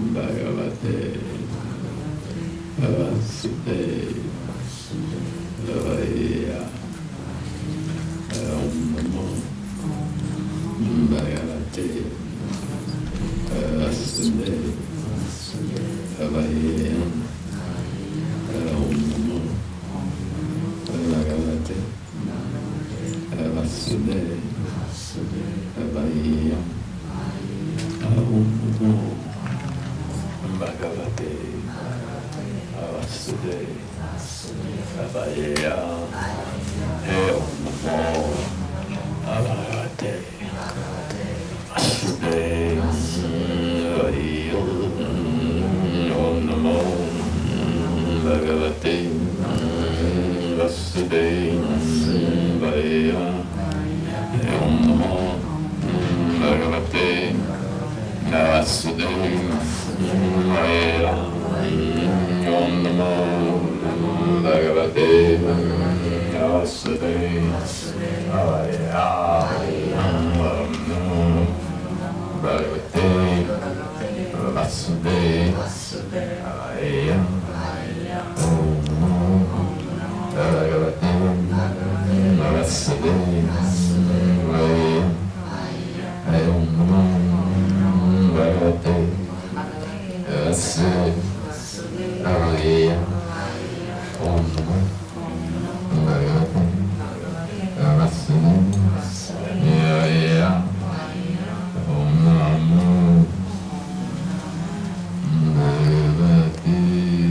Bhagavate Vasudevaya Om Namo Bhagavate Vasudevaya Om Namo Bhagavate Vasudevaya Om Namo Bhagavate Vasudevaya Om Namo Bhagavate Vasudevaya Om Namo Bhagavate Vasudevaya Om Namo Bhagavate Vasudevaya Om Namo Bhagavate Vasudevaya Om Namo Bhagavate Vasudevaya Om Namo Bhagavate Vasudevaya Om Namo Bhagavate Vasudevaya Om Namo Bhagavate Vasudevaya Om Namo Bhagavate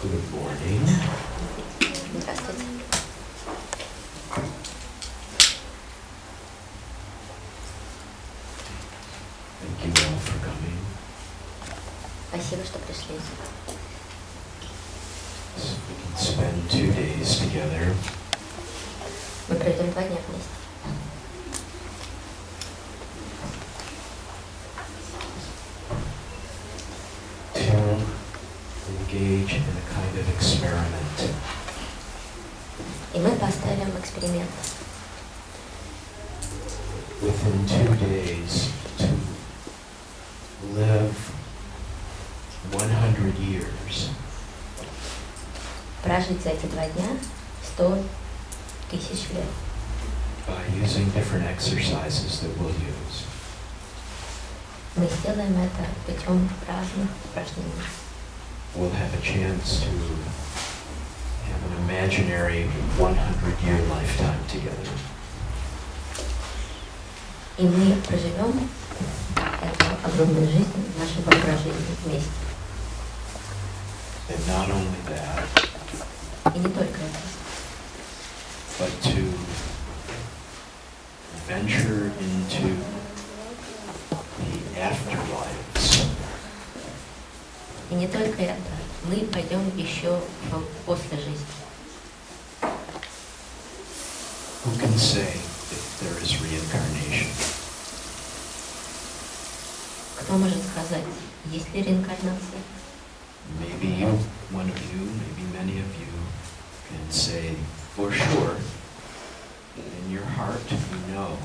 Good morning. Здравствуйте. Thank you all for coming. Спасибо, что пришли. So we can spend 2 days together. Мы проведем 2 дня вместе. To engage in a kind of experiment. И мы поставим эксперимент. Within 2 days to live 100 years. Прожить за эти 2 дня 100 000 лет. By using different exercises that we'll use. Мы сделаем это путем разных упражнений. We'll have a chance to have an imaginary 100-year lifetime together. И мы проживем эту огромную жизнь в нашем воображении вместе. And not only that, И не только это, but to venture into the afterlives. И не только это. Мы пойдем еще после жизни. Who can say if there is reincarnation? Кто может сказать, есть ли реинкарнация? Maybe you, one of you, maybe many of you can say for sure that in your heart you know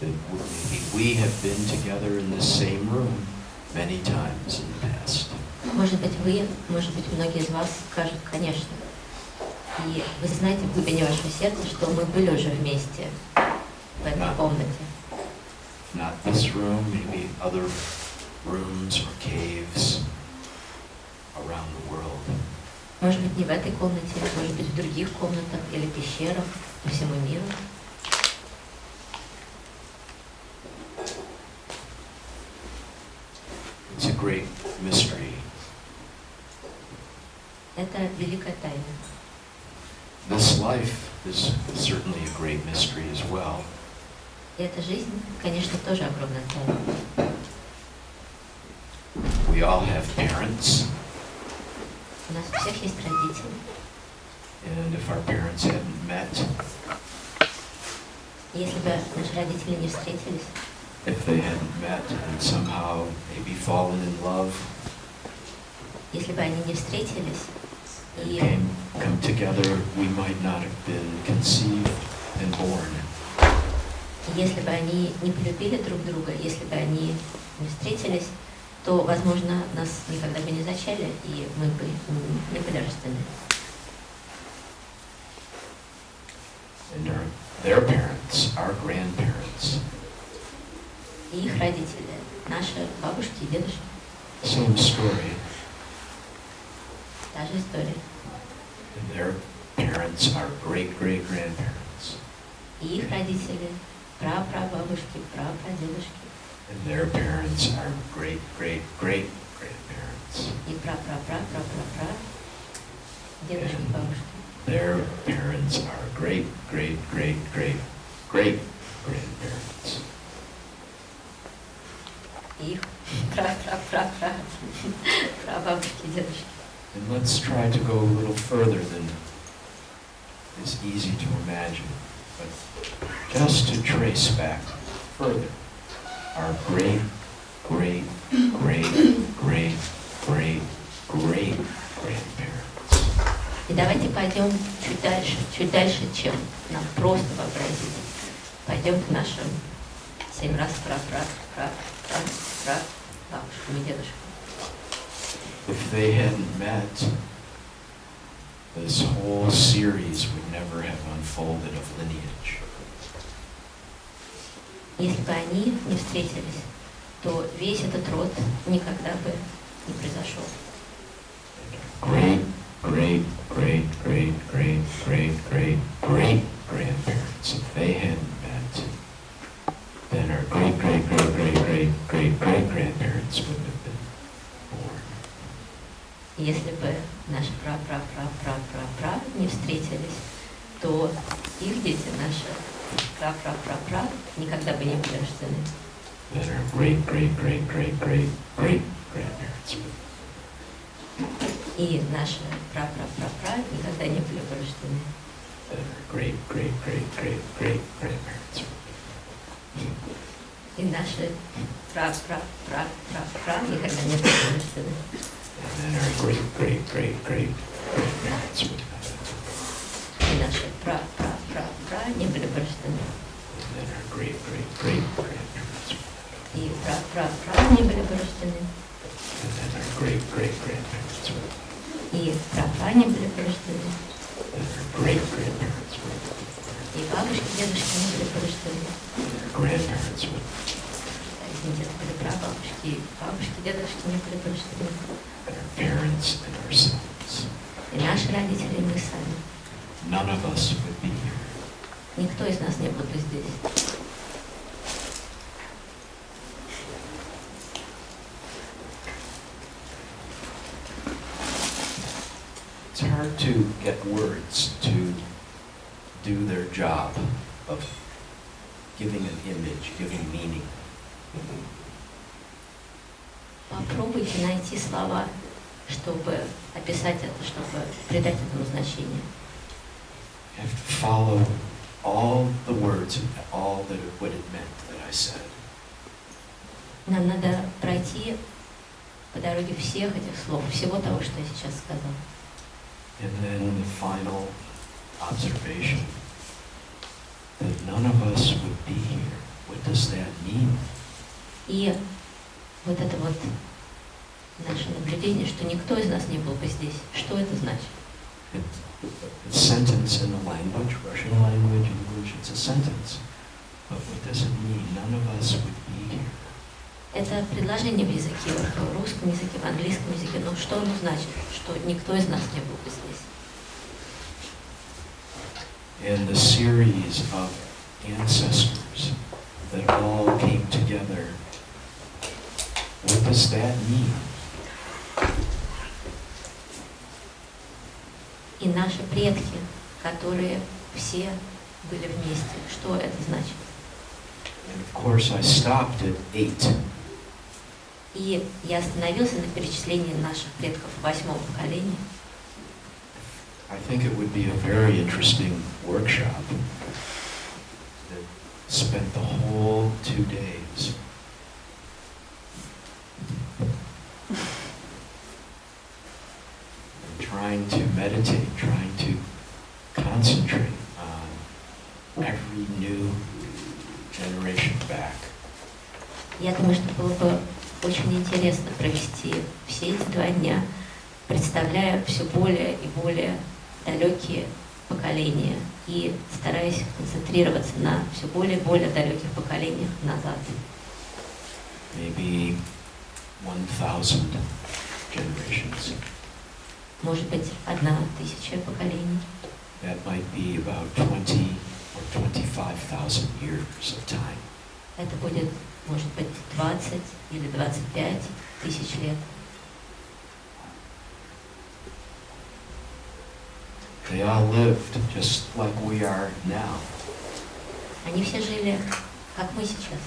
that maybe we have been together in this same room many times in the past. Может быть, вы, может быть, многие из вас скажут, конечно. И вы знаете в глубине вашего сердца, что мы были уже вместе в этой комнате. Not this room, maybe other rooms or caves around the world. Может быть, не в этой комнате, может быть, в других комнатах или пещерах по всему миру. It's a great mystery. Это великая тайна. This life is certainly a great mystery as well. И эта жизнь, конечно, тоже огромная тайна. We all have parents, У нас у всех есть родители. and if our parents hadn't met, Если бы наши родители не встретились, if they hadn't met and somehow maybe fallen in love если бы они не встретились, and и come together, we might not have been conceived and born. если бы они не полюбили друг друга, если бы они не встретились, то, возможно, нас никогда бы не зачали, и мы бы не были рождены. And their parents, our grandparents, И их родители, наши бабушки и дедушки, same story. та же история. And their parents, our great-great-grandparents. И их родители, прапрабабушки, прапрадедушки, And their parents, our great-great-great-grandparents. и прапрапрапрапрапра, дедушки, бабушки. Their parents, our great-great-great-great-great-grandparents. И их прапрапрапра, прабабушки, дедушки. And let's try to go a little further than is easy to imagine, but just to trace back further. Our great-great-great-great-great-grandparents. И давайте пойдем чуть дальше, чем нам просто вообразить. Пойдем к нашим 7 раз бабушкам и дедушкам. If they hadn't met, this whole series would never have unfolded of lineage. Если бы они не встретились, то весь этот род никогда бы не произошел. Great-great-great-great-great-great-great-grandparents, if they hadn't met, then our great-great-great-great-great-great-great-grandparents wouldn't have been born. И если бы бы наши пра-пра-пра-пра-пра-пра не встретились, то их дети, наши пра-пра-пра-пра, никогда бы не были рождены. That our great, great, great, great, great, great grandparents would. И наши пра-пра-пра-пра никогда не были бы рождены. That our great, great, great, great, great grandparents would. И наши пра-пра-пра-пра-пра никогда не были бы рождены. And then our great, great, great, great grandparents would. И наши пра-пра-пра-пра не были бы рождены. And then our great, great, great grandparents would. И пра-пра-пра не были бы рождены. And then our great, great grandparents would. И пра-пра не были бы рождены. And our great grandparents would. И бабушки, дедушки не были бы рождены. And our grandparents would. Извините, это были прабабушки, бабушки, дедушки не были бы рождены. And our parents and ourselves. И наши родители, и мы сами. None of us would be here. Никто из нас не был бы здесь. It's hard to get words to do their job of giving an image, giving meaning. Попробуйте найти слова, чтобы описать это, чтобы придать этому значение. You have to follow all the words and all that what it meant that I said. Нам надо пройти по дороге всех этих слов, всего того, что я сейчас сказала. And then the final observation that none of us would be here. What does that mean? И вот это вот наше наблюдение, что никто из нас не был бы здесь. Что это значит? It's a sentence in a language, Russian language, English, it's a sentence. But what does it mean? None of us would be here. Это предложение в языке, в русском языке, в английском языке. Но что оно значит? Что никто из нас не был бы здесь. And the series of ancestors that all came together, what does that mean? И наши предки, которые все были вместе, что это значит? And of course I stopped at 8. И я остановился на перечислении наших предков 8-го поколения. I think it would be a very interesting workshop that spent the whole 2 days trying to meditate, trying to concentrate on every new generation back. Я думаю, что было бы очень интересно провести все эти 2 дня, представляя все более и более далекие поколения и стараясь концентрироваться на все более и более далеких поколениях назад. Maybe 1000 generations. Может быть, 1000 поколений. That might be about 20 or 25,000 years of time. Это будет, может быть, 20 или 25 тысяч лет. They all lived just like we are now. Они все жили, как мы сейчас.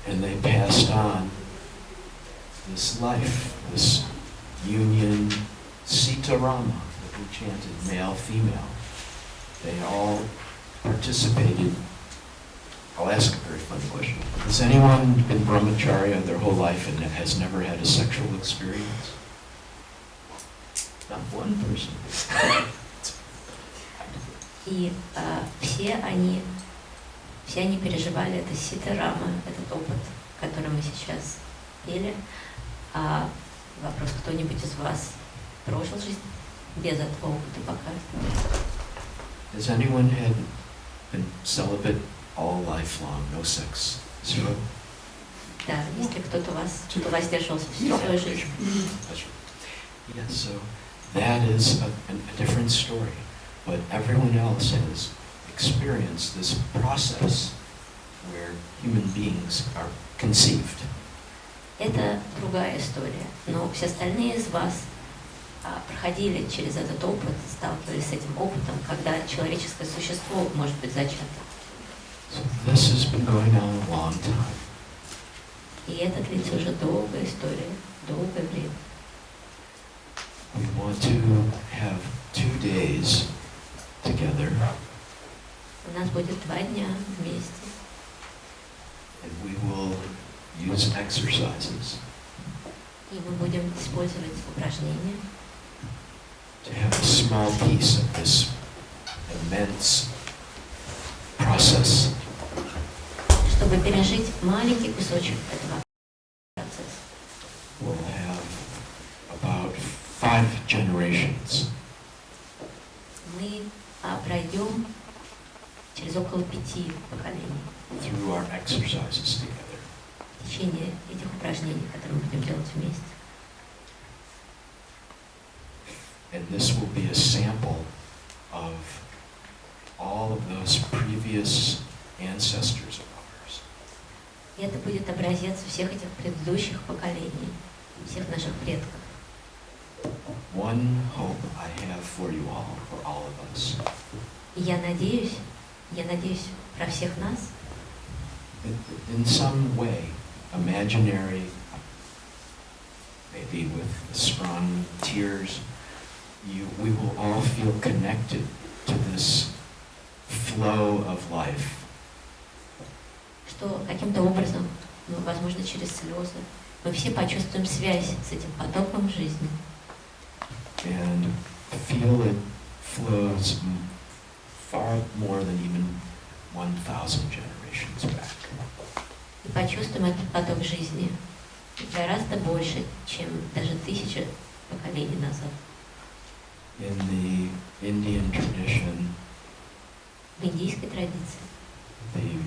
And they passed on this life, this union, Sitarama, that we chanted, male, female. They all participated. I'll ask a very funny question. Has anyone been brahmacharya their whole life and has never had a sexual experience? Not one person. И все они переживали это ситарама, этот опыт, который мы сейчас пели. А вопрос, кто-нибудь из вас прожил жизнь без этого опыта пока? Has anyone had been celibate all life long, no sex? Zero? Да, если кто-то кто воздерживался всю свою жизнь. Yes, so that is a different story. But everyone else has experienced this process where human beings are conceived. это другая история. Но все остальные из вас проходили через этот опыт, сталкивались с этим опытом, когда человеческое существо может быть зачато. So this has been going on a long time. И это длится уже долгая история, долгое время. We want to have 2 days together, У нас будет 2 дня вместе. and we will use exercises И мы будем использовать упражнения, to have a small piece of this immense process. чтобы пережить маленький кусочек этого процесса. We'll have about 5 generations. Мы пройдем через около 5 поколений Through our exercises together. в течение этих упражнений, которые мы будем делать вместе. And this will be a sample of all of those previous ancestors of ours. И это будет образец всех этих предыдущих поколений, всех наших предков. One hope I have for you all, for all of us, И я надеюсь про всех нас, in some way, imaginary, maybe with strong tears, we will all feel connected to this flow of life. что каким-то образом, возможно, через слезы, мы все почувствуем связь с этим потоком жизни. And feel it flows far more than even 1,000 generations back. И почувствуем этот поток жизни гораздо больше, чем даже 1000 поколений назад. In the Indian tradition, В индийской традиции, the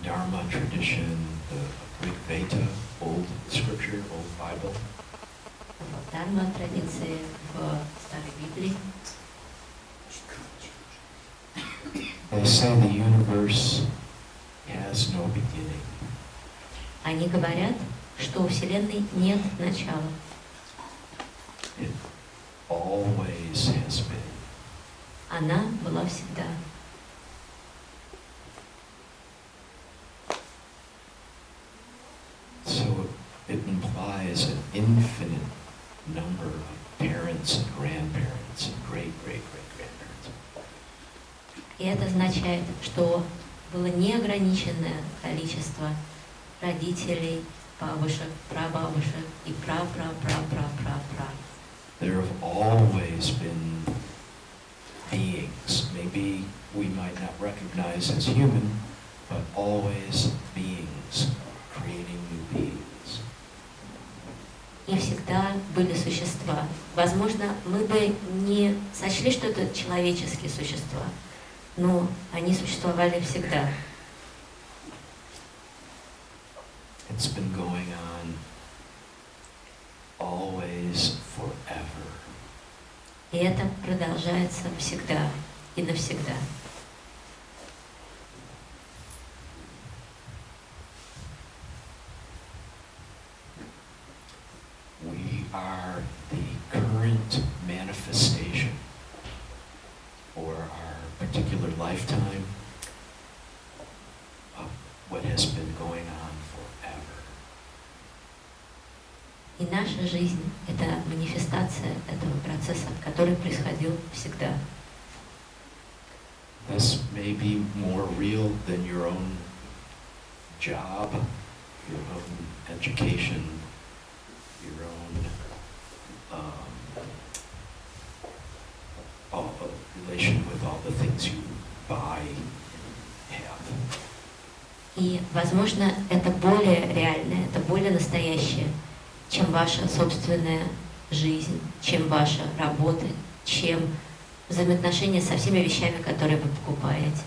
Dharma tradition, the Rig Veda, old scripture, old Bible, в Дharma традиции, в Старой Библии, they say the universe has no beginning. они говорят, что у Вселенной нет начала. It always has been. Она была всегда. So it implies an infinite number of parents and grandparents and great-great-great-grandparents. И это означает, что было неограниченное количество родителей, бабушек, прабабушек и пра-пра-пра-пра-пра-пра. There have always been beings, maybe we might not recognize as human, but always beings, creating new beings. И всегда были существа. Возможно, мы бы не сочли, что это человеческие существа, но они существовали всегда. It's been going on always, forever. И это продолжается всегда и навсегда. We are the current manifestation for our particular lifetime of what has been going on forever. И наша жизнь — это манифестация этого процесса, который происходил всегда. This may be more real than your own job, your own education, your own relation with all the things you buy and have. И, возможно, это более реальное, это более настоящее, чем ваша собственная жизнь, чем ваша работа, чем взаимоотношения со всеми вещами, которые вы покупаете.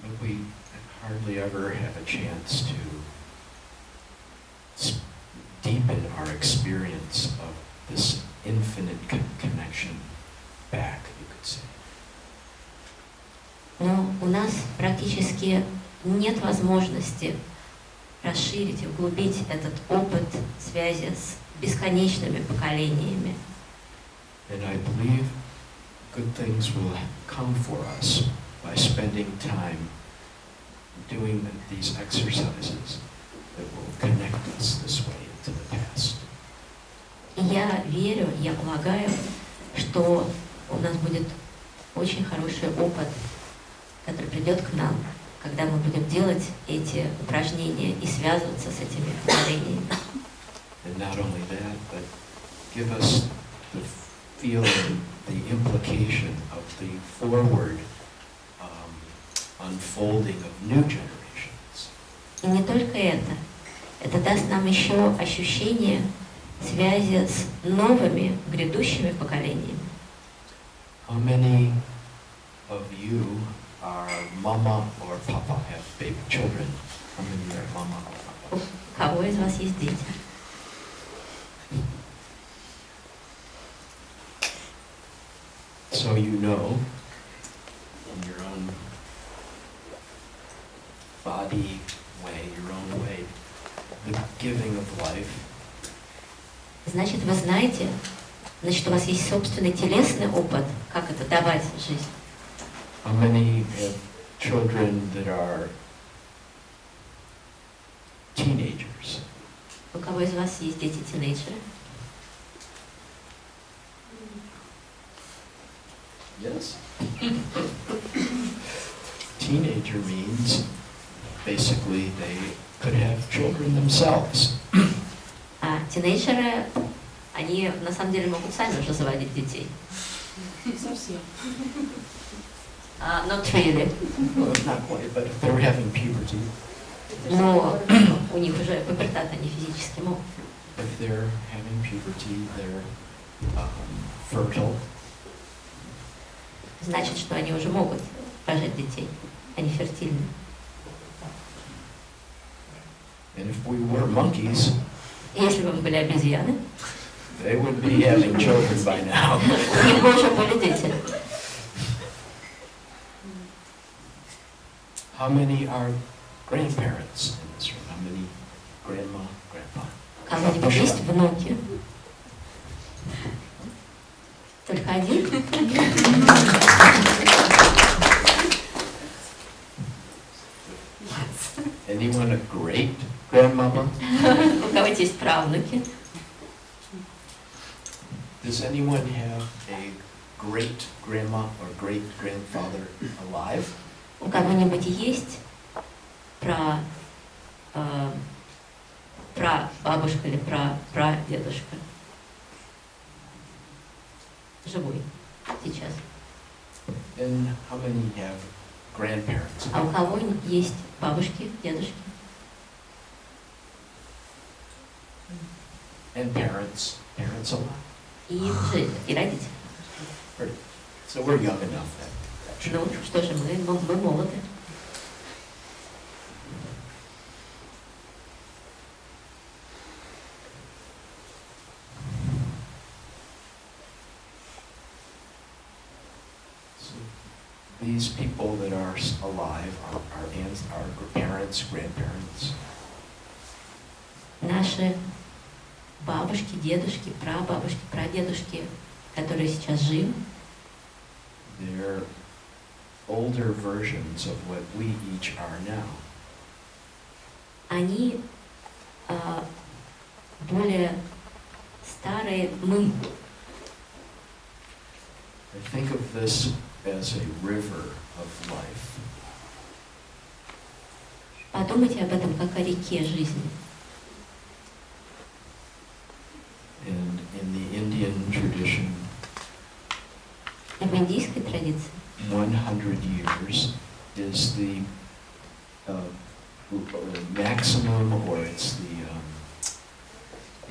But we hardly ever have a chance to deepen our experience of this infinite connection back, you could say. Но у нас практически нет возможности расширить, углубить этот опыт связи с бесконечными поколениями. And I believe good things will come for us by spending time doing these exercises that will connect us this way into the past. И я верю, я полагаю, что у нас будет очень хороший опыт, который придет к нам, когда мы будем делать эти упражнения и связываться с этими поколениями. And not only that, but give us the feeling, the implication of the forward unfolding of new generations. И не только это. Это даст нам еще ощущение связи с новыми, грядущими поколениями. How many of you are mama or papa, have baby children? How many are mama or papa? У кого из вас есть дети? So you know, in your own body way, your own way, the giving of life. Значит, вы знаете, значит, у вас есть собственный телесный опыт, как это давать жизнь. How many have children that are teenagers? У кого из вас есть дети-тинейджеры? Yes. Teenager means basically they could have children themselves. А тинейджеры, они на самом деле могут сами уже заводить детей. Совсем. Not really. Well, not quite, but if they're having puberty, Но у них уже пубертат, они физически могут. if they're having puberty, they're fertile. Значит, что они уже могут рожать детей. Они фертильны. And if we were monkeys, Если бы мы были обезьяны, they would be having children by now. у них бы уже были дети. How many are grandparents in this room? How many grandma, grandpa? У кого-нибудь есть внуки? Только один? Anyone a great grandmama? У кого-то есть правнуки? Does anyone have a great grandma or great grandfather alive? У кого-нибудь есть прабабушка или прадедушка? Живой сейчас. And how many have grandparents? А у кого есть бабушки, дедушки? And parents alive? И родители. So we're young enough that should Ну, be true. что же, мы молоды. So these people that are alive are our parents, grandparents. Наши бабушки, дедушки, прабабушки, прадедушки, которые сейчас живы, They're older versions of what we each are now. они более старые мы. I think of this as a river of life. Подумайте об этом как о реке жизни. And in the Indian tradition, И в индийской традиции 100 years is the maximum, or it's the,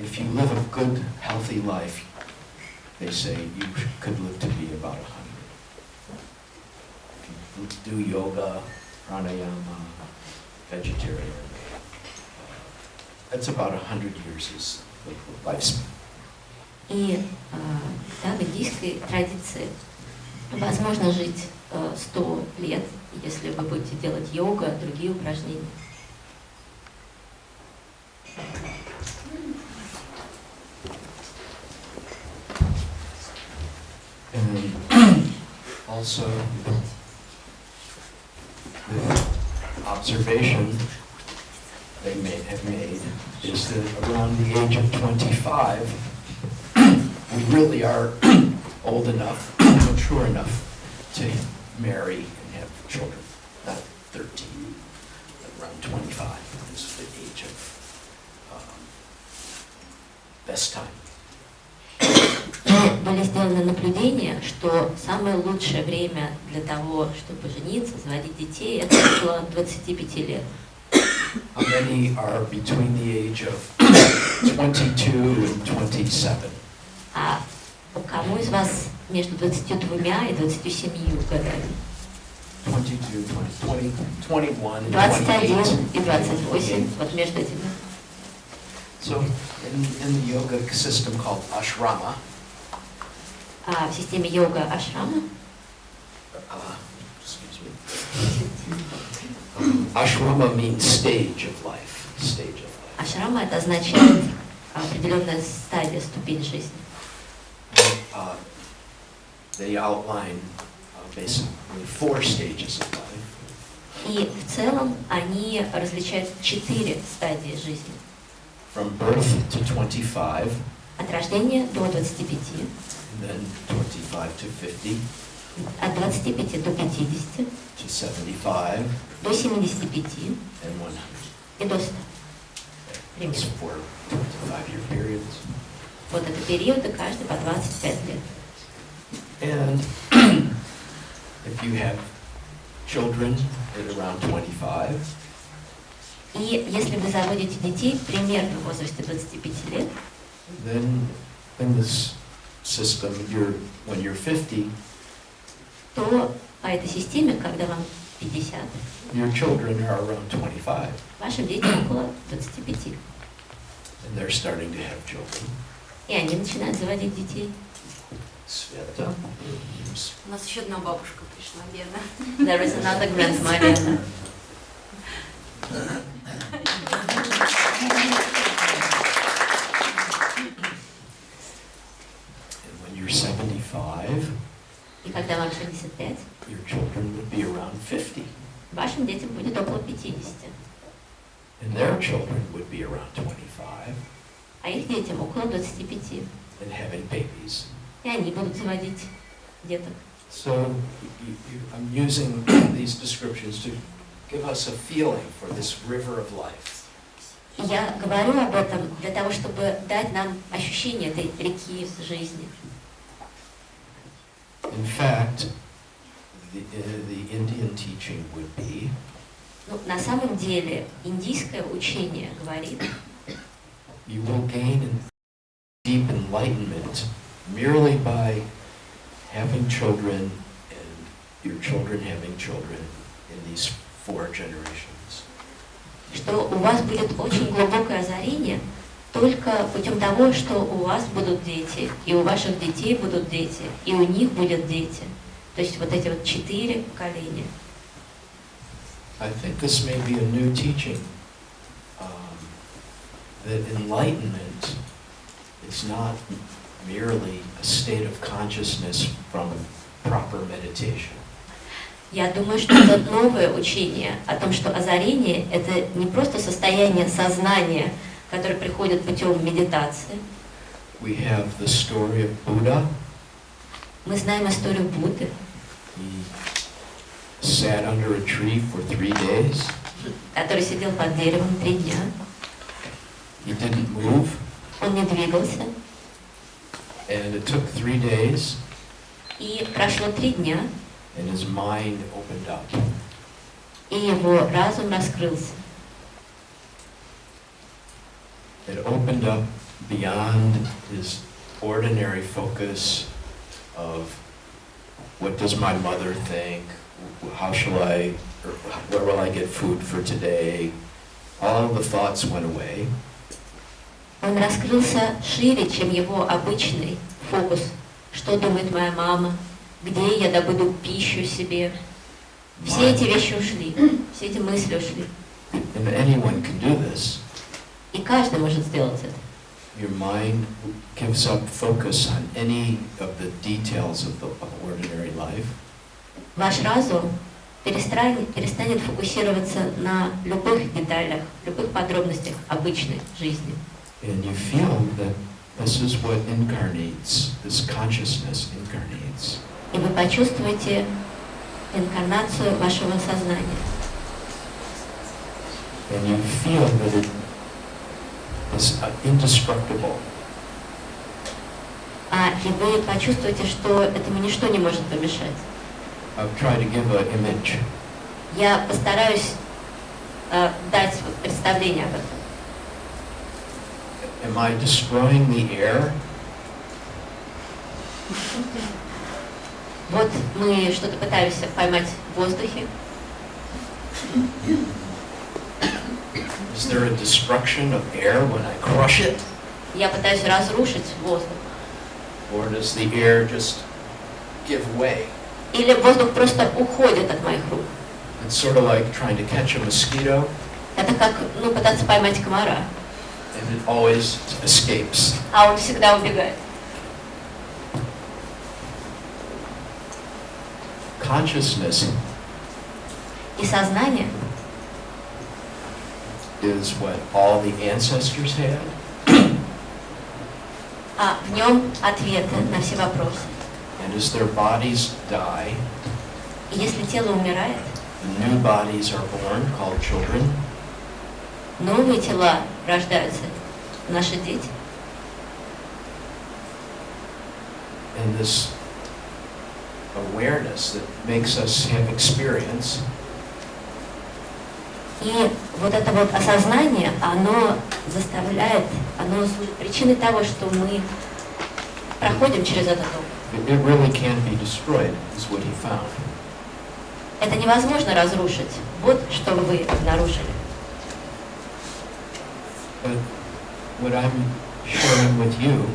if you live a good, healthy life, they say you could live to be about 100. If you do yoga, pranayama, vegetarian, that's about 100 years is the lifespan. И да, в индийской традиции возможно жить 100 лет, если вы будете делать йога, другие упражнения. And also, the observation they may have made is that around the age of 25, we really are old enough, mature enough to marry and have children. Not 13, but around 25 is the age of best time. Были сделаны наблюдения, что самое лучшее время для того, чтобы жениться, заводить детей, это около 25 лет. How many are between the age of 22 and 27? А кому из вас между 22 и 27 годами? 22, 20, 21, 21 28. и 28, вот между этими. So in the yoga system called ashrama, А в системе йога ашрама, excuse me, ashrama means stage of life, stage of life. ашрама это означает определенная стадия, ступень жизни. They outline basically 4 stages of life. И в целом они различают 4 стадии жизни. From birth to 25, От рождения до 25, and then 25 to 50, от 25 до 50, to 75, до 75 and 100. и до 100. Those Примерно. 4 25-year periods. Вот это периоды, каждый по 25 лет. And if you have children at around 25, И если вы заводите детей примерно в возрасте 25 лет, then in this system, when you're 50, то по этой системе, когда вам 50, your children are around 25, вашим детям около 25. and they're starting to have children. И они начинают заводить детей. Sveta. У нас еще одна бабушка пришла, Лена. There is another grandma, Lena. And when you're 75, И когда вам 65, your children would be around 50, вашим детям будет около 50. and their children would be around 25, А их детям около 25. and having babies. И они будут заводить деток. So I'm using these descriptions to give us a feeling for this river of life. И я говорю об этом для того, чтобы дать нам ощущение этой реки жизни. In fact, the Indian teaching would be Ну, на самом деле, индийское учение говорит, you will gain deep enlightenment merely by having children and your children having children in these 4 generations. что у вас будет очень глубокое озарение только путем того, что у вас будут дети, и у ваших детей будут дети, и у них будут дети. То есть вот эти вот 4 поколения. I think this may be a new teaching, that enlightenment is not merely a state of consciousness from proper meditation. Я думаю, что это новое учение о том, что озарение – это не просто состояние сознания, которое приходит путем медитации. We have the story of Buddha. Мы знаем историю Будды. He sat under a tree for 3 days. Который сидел под деревом 3 дня. He didn't move, Он не двигался. and it took 3 days, И прошло 3 дня, and his mind opened up. и его разум раскрылся. It opened up beyond his ordinary focus of what does my mother think, how shall I, or where will I get food for today? All the thoughts went away. Он раскрылся шире, чем его обычный фокус. Что думает моя мама? где я добуду пищу себе. Все эти вещи ушли, все эти мысли ушли. And anyone can do this. И каждый может сделать это. Your mind gives up focus on any of the details of ordinary life. Ваш разум перестанет фокусироваться на любых деталях, любых подробностях обычной жизни. And you feel that this is what incarnates, this consciousness incarnates. И вы почувствуете инкарнацию вашего сознания. And you feel that it is indestructible. И вы почувствуете, что этому ничто не может помешать. I've tried to give an image. Я постараюсь дать представление об этом. Am I destroying the air? Вот мы что-то пытаемся поймать в воздухе. Is there a destruction of air when I crush it? Я пытаюсь разрушить воздух. Or does the air just give way? Или воздух просто уходит от моих рук. It's sort of like trying to catch a mosquito, Это как пытаться поймать комара, and it always escapes. а он всегда убегает. Consciousness И сознание is what all the ancestors had, в нем ответы на все вопросы. and as their bodies die, И если тело умирает, new bodies are born called children, новые тела рождаются, наши дети. and this awareness that makes us have experience И вот это вот осознание, оно служит причиной того, что мы проходим через этот опыт. it really can't be destroyed, is what he found. Это невозможно разрушить. Вот что вы обнаружили. But what I'm sharing with you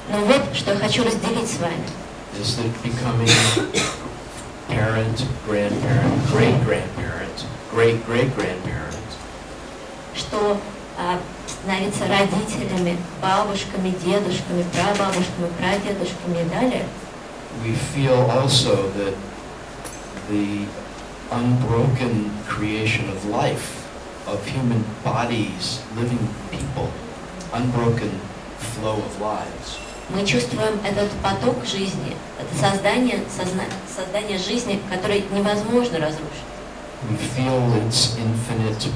Но вот что я хочу разделить с вами. is that becoming parent, grandparent, great-grandparent, great-great-grandparent Что становиться родителями, бабушками, дедушками, прабабушками, прадедушками и далее, we feel also that the unbroken creation of life, of human bodies, living people, unbroken flow of lives, мы чувствуем этот поток жизни, это создание жизни, которое невозможно разрушить. we feel its infinite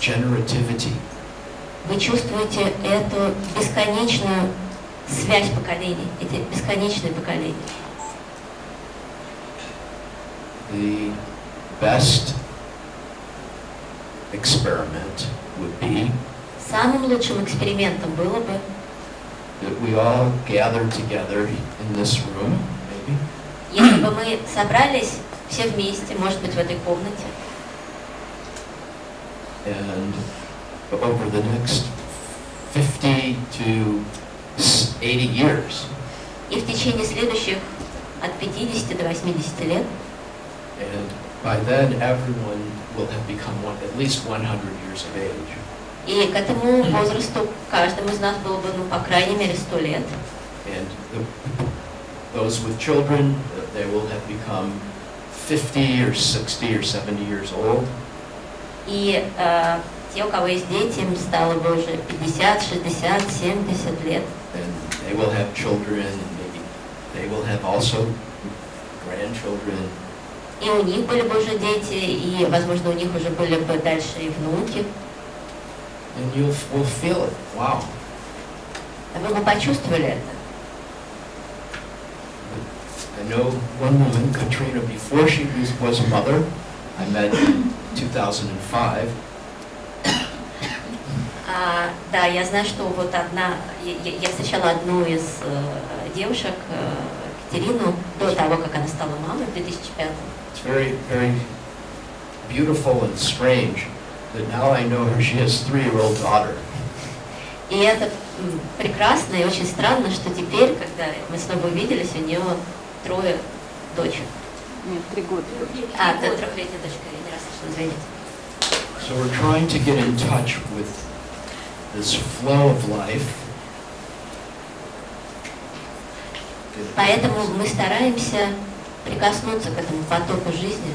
generativity. Вы чувствуете эту бесконечную связь поколений, эти бесконечные поколения. The best experiment would be Самым лучшим экспериментом было бы, that we all gather together in this room, maybe, если бы мы собрались все вместе, может быть, в этой комнате, and over the next 50 to 80 years, и в течение следующих от 50 до 80 лет, and by then everyone will have become at least 100 years of age. и к этому возрасту каждому из нас было бы, по крайней мере, 100 лет. And those with children, they will have become 50 or 60 or 70 years old. И те, у кого есть дети, им стало бы уже 50, 60, 70 лет. And they will have children, and maybe they will have also grandchildren. И у них были бы уже дети, и, возможно, у них уже были бы дальше и внуки. And will feel it. Wow. Вы бы почувствовали это. I know one woman, Katrina, before she was a mother, I met in 2005. Да, я знаю, что вот я встречала одну из девушек, Катерину, до того, как она стала мамой в 2005. It's very, very beautiful and strange that now I know her. She has a 3-year-old daughter. И это прекрасно и очень странно, что теперь, когда мы снова увиделись, у нее 3 дочек. Нет, 3 года. А, да, 3-летняя дочка, я не расслышала, извините. So we're trying to get in touch with this flow of life. Поэтому мы стараемся прикоснуться к этому потоку жизни.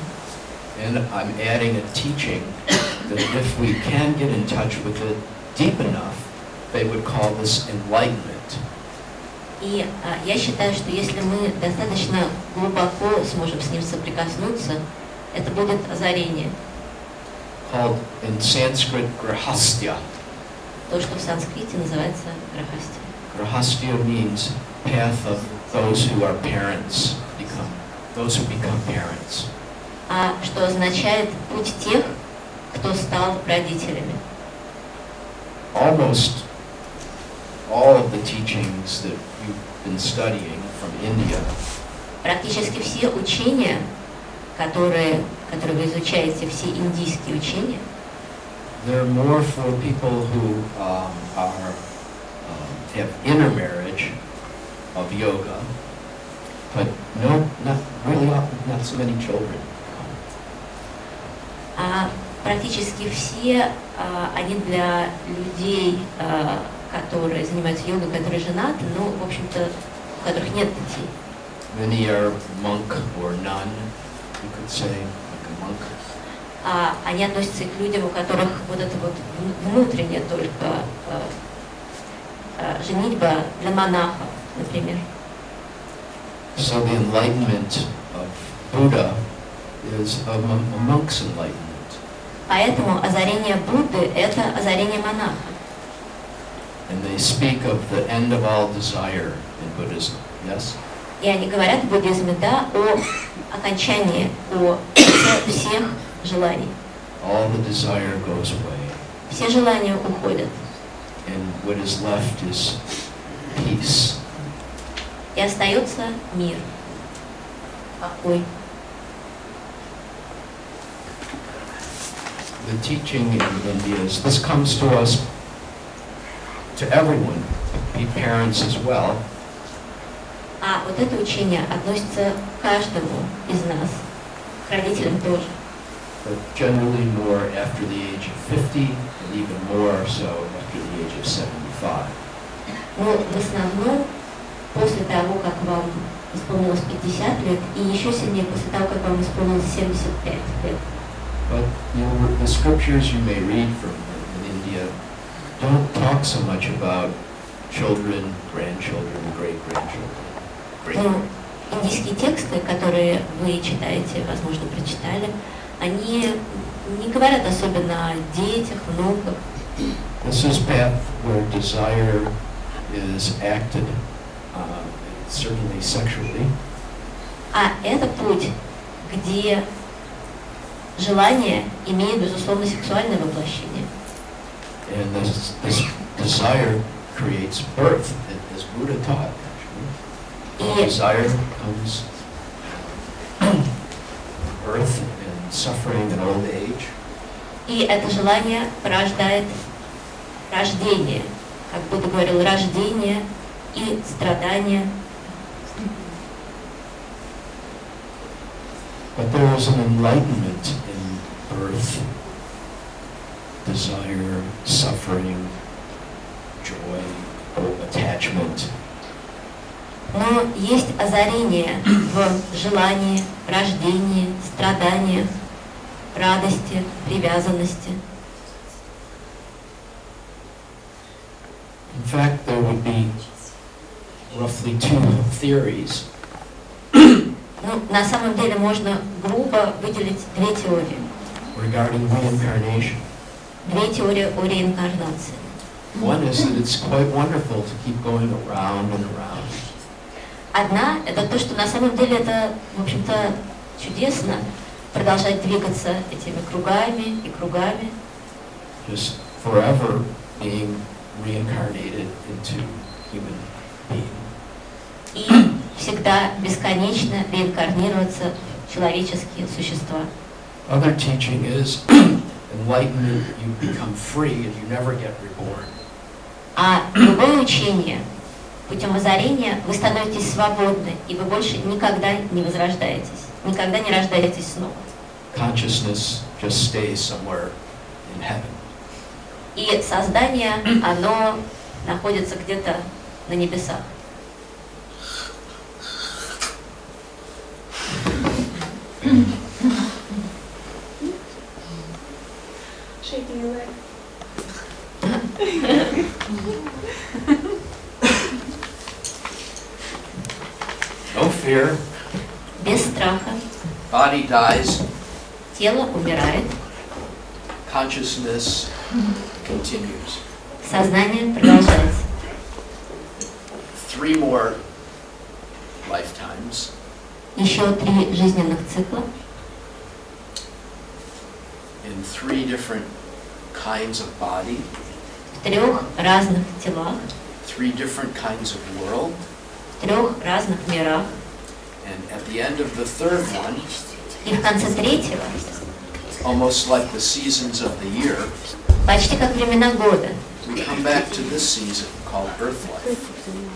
And I'm adding a teaching that if we can get in touch with it deep enough, they would call this enlightenment. И я считаю, что если мы достаточно глубоко сможем с ним соприкоснуться, это будет озарение. Called in Sanskrit grahastya. То, что в санскрите называется грахастия. Grahastya means path of those who are parents, those who become parents. А что означает путь тех, кто стал родителями. Almost all of the teachings that you've been studying from India Практически все учения, которые вы изучаете, все индийские учения, they're more for people who have intermarriage of yoga, but not so many children. а практически все они для людей, которые занимаются йогой, которые женаты, но, в общем-то, у которых нет детей. Many are monk or nun, you could say, like a monk. Они относятся к людям, у которых вот это вот внутреннее только женитьба для монахов, например. So the enlightenment of Buddha is a monk's enlightenment. Поэтому озарение Будды – это озарение монаха. And they speak of the end of all desire in Buddhism, yes? И они говорят в буддизме, да, о окончании, о конце всех желаний. All the desire goes away. Все желания уходят. And what is left is peace. И остается мир, покой. The teaching in India is, this comes to us, to everyone, be parents as well. А вот это учение относится к каждому из нас, к родителям тоже. But generally more after the age of 50, and even more so after the age of 75. Но в основном после того, как вам исполнилось 50 лет, и еще сильнее после того, как вам исполнилось 75 лет. But the scriptures you may read from in India don't talk so much about children, grandchildren, great-grandchildren. Но индийские тексты, которые вы читаете, возможно, прочитали, они не говорят особенно о детях, внуках. This is path where desire is acted, certainly sexually. А это путь, где желание имеет, безусловно, сексуальное воплощение. And this desire creates birth, as Buddha taught, actually. И Desire comes birth and suffering and old age. И это желание порождает рождение. Как Будда говорил, рождение и страдания. But there is an enlightenment in birth, desire, suffering, joy, attachment. Но есть озарение в желании, рождении, страдании, радости, привязанности. In fact, there would be roughly 2 theories. Ну, на самом деле можно грубо выделить 2 теории. Regarding reincarnation. 2 теории о реинкарнации. One is that it's quite wonderful to keep going around and around. Одна – это то, что на самом деле это, в общем-то, чудесно продолжать двигаться этими кругами и кругами. Just forever being reincarnated into human being. И всегда бесконечно реинкарнироваться в человеческие существа. Other teaching is enlightenment, you become free and you never get reborn. А любое учение путем озарения вы становитесь свободны, и вы больше никогда не возрождаетесь, никогда не рождаетесь снова. Consciousness just stays somewhere in heaven. И создание, оно находится где-то на небесах. Shaking your leg. No fear. Без страха. Body dies. Тело умирает. Consciousness continues. Сознание продолжается. 3 more lifetimes. Еще 3 жизненных цикла. In 3 different kinds of body. В 3 разных телах. 3 different kinds of world. В 3 разных мирах. And at the end of the 3rd one, И в конце 3-го, almost like the seasons of the year, почти как времена года, we come back to this season called Earth life.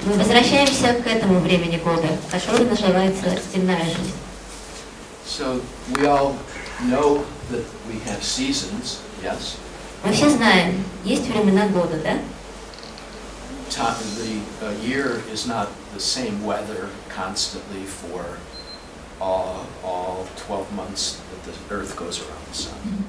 мы возвращаемся к этому времени года, которое называется земная жизнь. So we all know that we have seasons, yes? Мы все знаем, есть времена года, да? The year is not the same weather constantly for all 12 months that the Earth goes around the sun.